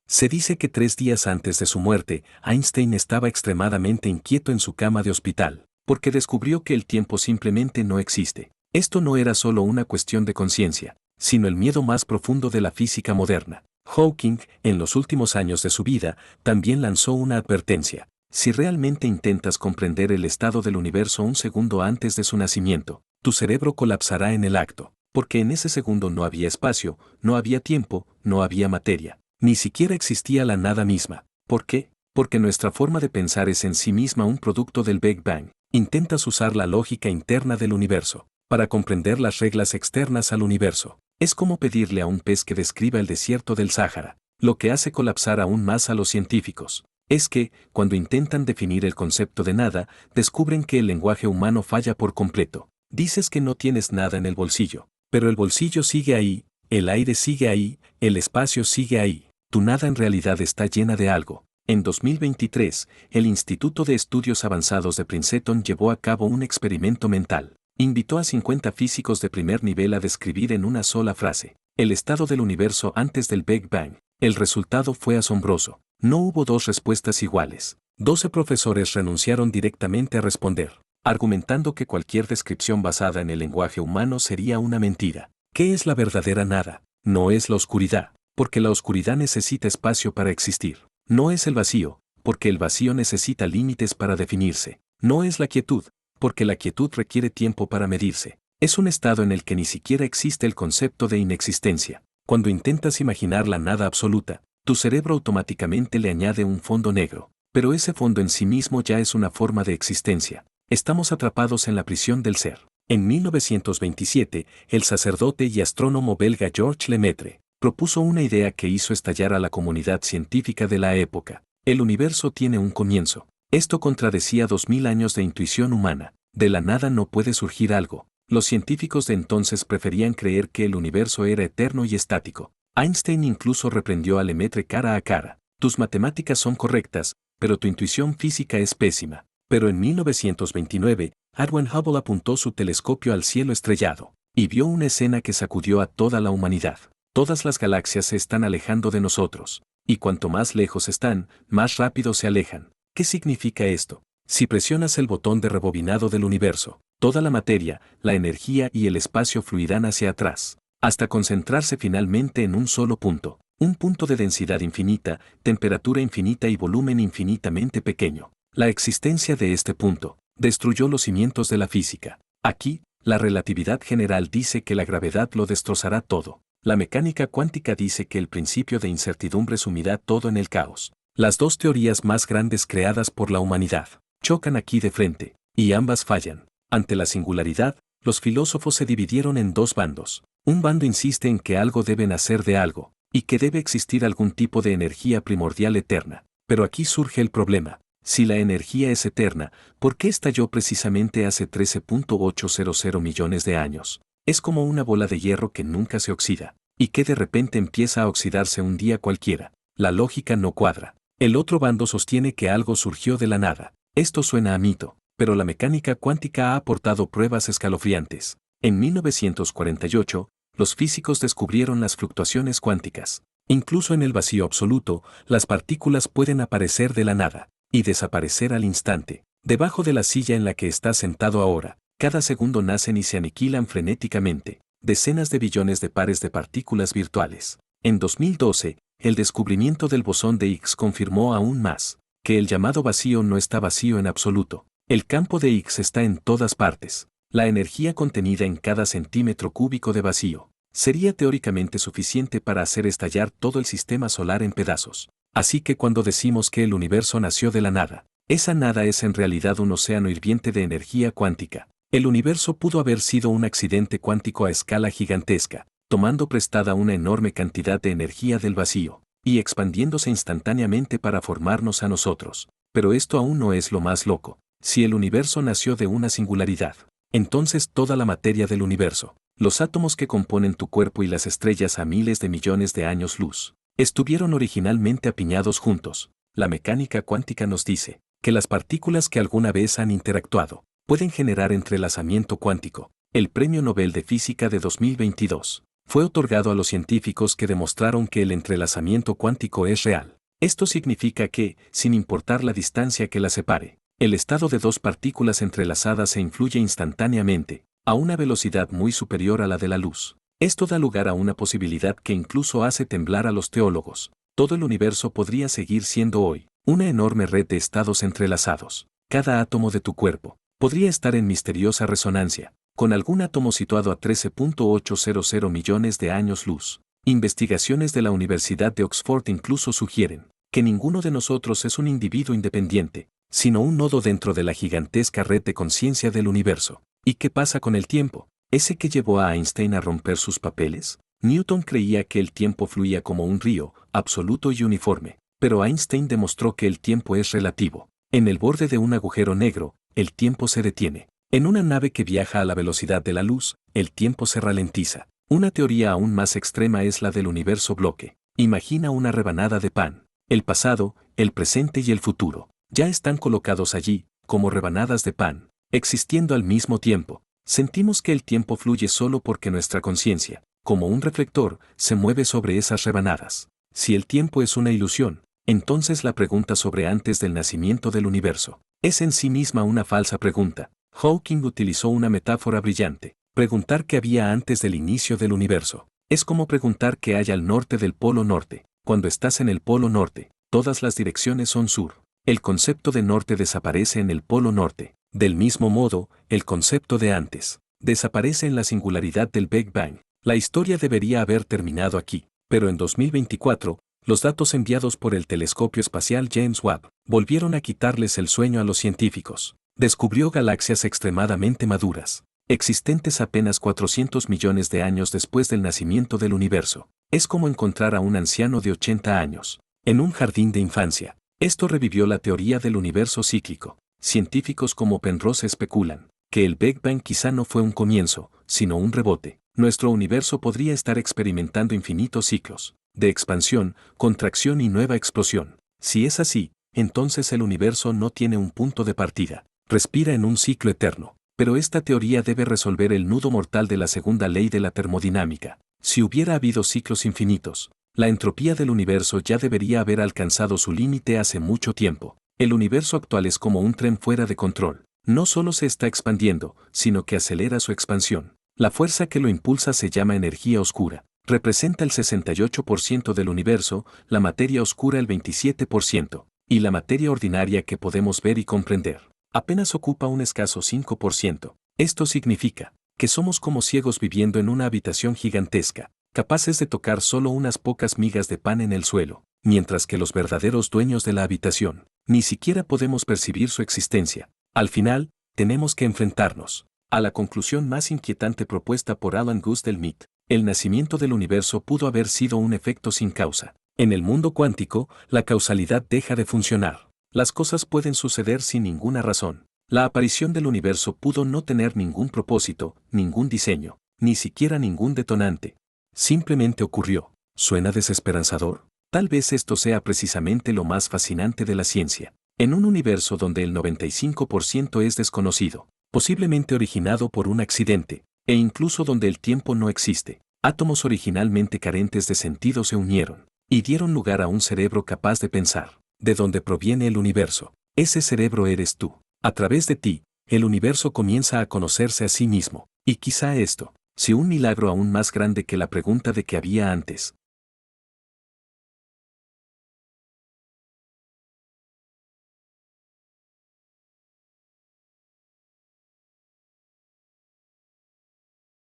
Se dice que 3 días antes de su muerte, Einstein estaba extremadamente inquieto en su cama de hospital, porque descubrió que el tiempo simplemente no existe. Esto no era solo una cuestión de conciencia, sino el miedo más profundo de la física moderna. Hawking, en los últimos años de su vida, también lanzó una advertencia. Si realmente intentas comprender el estado del universo un segundo antes de su nacimiento, tu cerebro colapsará en el acto, porque en ese segundo no había espacio, no había tiempo, no había materia. Ni siquiera existía la nada misma. ¿Por qué? Porque nuestra forma de pensar es en sí misma un producto del Big Bang. Intentas usar la lógica interna del universo para comprender las reglas externas al universo. Es como pedirle a un pez que describa el desierto del Sáhara. Lo que hace colapsar aún más a los científicos es que, cuando intentan definir el concepto de nada, descubren que el lenguaje humano falla por completo. Dices que no tienes nada en el bolsillo, pero el bolsillo sigue ahí, el aire sigue ahí, el espacio sigue ahí. Tu nada en realidad está llena de algo. En 2023, el Instituto de Estudios Avanzados de Princeton llevó a cabo un experimento mental. Invitó a 50 físicos de primer nivel a describir en una sola frase el estado del universo antes del Big Bang. El resultado fue asombroso. No hubo dos respuestas iguales. 12 profesores renunciaron directamente a responder, argumentando que cualquier descripción basada en el lenguaje humano sería una mentira. ¿Qué es la verdadera nada? No es la oscuridad, porque la oscuridad necesita espacio para existir. No es el vacío, porque el vacío necesita límites para definirse. No es la quietud, porque la quietud requiere tiempo para medirse. Es un estado en el que ni siquiera existe el concepto de inexistencia. Cuando intentas imaginar la nada absoluta, tu cerebro automáticamente le añade un fondo negro, pero ese fondo en sí mismo ya es una forma de existencia. Estamos atrapados en la prisión del ser. En 1927, el sacerdote y astrónomo belga Georges Lemaitre propuso una idea que hizo estallar a la comunidad científica de la época. El universo tiene un comienzo. Esto contradecía 2000 años de intuición humana. De la nada no puede surgir algo. Los científicos de entonces preferían creer que el universo era eterno y estático. Einstein incluso reprendió a Lemaitre cara a cara. Tus matemáticas son correctas, pero tu intuición física es pésima. Pero en 1929, Edwin Hubble apuntó su telescopio al cielo estrellado y vio una escena que sacudió a toda la humanidad. Todas las galaxias se están alejando de nosotros, y cuanto más lejos están, más rápido se alejan. ¿Qué significa esto? Si presionas el botón de rebobinado del universo, toda la materia, la energía y el espacio fluirán hacia atrás, hasta concentrarse finalmente en un solo punto. Un punto de densidad infinita, temperatura infinita y volumen infinitamente pequeño. La existencia de este punto destruyó los cimientos de la física. Aquí, la relatividad general dice que la gravedad lo destrozará todo. La mecánica cuántica dice que el principio de incertidumbre sumirá todo en el caos. Las dos teorías más grandes creadas por la humanidad chocan aquí de frente, y ambas fallan. Ante la singularidad, los filósofos se dividieron en dos bandos. Un bando insiste en que algo debe nacer de algo, y que debe existir algún tipo de energía primordial eterna. Pero aquí surge el problema. Si la energía es eterna, ¿por qué estalló precisamente hace 13.800 millones de años? Es como una bola de hierro que nunca se oxida, y que de repente empieza a oxidarse un día cualquiera. La lógica no cuadra. El otro bando sostiene que algo surgió de la nada. Esto suena a mito, pero la mecánica cuántica ha aportado pruebas escalofriantes. En 1948, los físicos descubrieron las fluctuaciones cuánticas. Incluso en el vacío absoluto, las partículas pueden aparecer de la nada y desaparecer al instante. Debajo de la silla en la que estás sentado ahora, cada segundo nacen y se aniquilan frenéticamente decenas de billones de pares de partículas virtuales. En 2012, el descubrimiento del bosón de Higgs confirmó aún más que el llamado vacío no está vacío en absoluto. El campo de Higgs está en todas partes. La energía contenida en cada centímetro cúbico de vacío sería teóricamente suficiente para hacer estallar todo el sistema solar en pedazos. Así que cuando decimos que el universo nació de la nada, esa nada es en realidad un océano hirviente de energía cuántica. El universo pudo haber sido un accidente cuántico a escala gigantesca, tomando prestada una enorme cantidad de energía del vacío y expandiéndose instantáneamente para formarnos a nosotros. Pero esto aún no es lo más loco. Si el universo nació de una singularidad, entonces toda la materia del universo, los átomos que componen tu cuerpo y las estrellas a miles de millones de años luz, estuvieron originalmente apiñados juntos. La mecánica cuántica nos dice que las partículas que alguna vez han interactuado pueden generar entrelazamiento cuántico. El Premio Nobel de Física de 2022 fue otorgado a los científicos que demostraron que el entrelazamiento cuántico es real. Esto significa que, sin importar la distancia que las separe, el estado de dos partículas entrelazadas se influye instantáneamente, a una velocidad muy superior a la de la luz. Esto da lugar a una posibilidad que incluso hace temblar a los teólogos. Todo el universo podría seguir siendo hoy una enorme red de estados entrelazados. Cada átomo de tu cuerpo podría estar en misteriosa resonancia con algún átomo situado a 13.800 millones de años luz. Investigaciones de la Universidad de Oxford incluso sugieren que ninguno de nosotros es un individuo independiente, sino un nodo dentro de la gigantesca red de conciencia del universo. ¿Y qué pasa con el tiempo? ¿Ese que llevó a Einstein a romper sus papeles? Newton creía que el tiempo fluía como un río, absoluto y uniforme, pero Einstein demostró que el tiempo es relativo. En el borde de un agujero negro, el tiempo se detiene. En una nave que viaja a la velocidad de la luz, el tiempo se ralentiza. Una teoría aún más extrema es la del universo bloque. Imagina una rebanada de pan. El pasado, el presente y el futuro ya están colocados allí, como rebanadas de pan, existiendo al mismo tiempo. Sentimos que el tiempo fluye solo porque nuestra conciencia, como un reflector, se mueve sobre esas rebanadas. Si el tiempo es una ilusión, entonces la pregunta sobre antes del nacimiento del universo es en sí misma una falsa pregunta. Hawking utilizó una metáfora brillante. Preguntar qué había antes del inicio del universo es como preguntar qué hay al norte del polo norte. Cuando estás en el polo norte, todas las direcciones son sur. El concepto de norte desaparece en el polo norte. Del mismo modo, el concepto de antes desaparece en la singularidad del Big Bang. La historia debería haber terminado aquí, pero en 2024, los datos enviados por el telescopio espacial James Webb volvieron a quitarles el sueño a los científicos. Descubrió galaxias extremadamente maduras, existentes apenas 400 millones de años después del nacimiento del universo. Es como encontrar a un anciano de 80 años en un jardín de infancia. Esto revivió la teoría del universo cíclico. Científicos como Penrose especulan que el Big Bang quizá no fue un comienzo, sino un rebote. Nuestro universo podría estar experimentando infinitos ciclos de expansión, contracción y nueva explosión. Si es así, entonces el universo no tiene un punto de partida. Respira en un ciclo eterno. Pero esta teoría debe resolver el nudo mortal de la segunda ley de la termodinámica. Si hubiera habido ciclos infinitos, la entropía del universo ya debería haber alcanzado su límite hace mucho tiempo. El universo actual es como un tren fuera de control. No solo se está expandiendo, sino que acelera su expansión. La fuerza que lo impulsa se llama energía oscura. Representa el 68% del universo, la materia oscura el 27%, y la materia ordinaria que podemos ver y comprender apenas ocupa un escaso 5%. Esto significa que somos como ciegos viviendo en una habitación gigantesca, capaces de tocar solo unas pocas migas de pan en el suelo, mientras que los verdaderos dueños de la habitación ni siquiera podemos percibir su existencia. Al final, tenemos que enfrentarnos a la conclusión más inquietante propuesta por Alan Guth del MIT. El nacimiento del universo pudo haber sido un efecto sin causa. En el mundo cuántico, la causalidad deja de funcionar. Las cosas pueden suceder sin ninguna razón. La aparición del universo pudo no tener ningún propósito, ningún diseño, ni siquiera ningún detonante. Simplemente ocurrió. ¿Suena desesperanzador? Tal vez esto sea precisamente lo más fascinante de la ciencia. En un universo donde el 95% es desconocido, posiblemente originado por un accidente, e incluso donde el tiempo no existe, átomos originalmente carentes de sentido se unieron y dieron lugar a un cerebro capaz de pensar. ¿De dónde proviene el universo? Ese cerebro eres tú. A través de ti, el universo comienza a conocerse a sí mismo. Y quizá esto, si un milagro aún más grande que la pregunta de qué había antes,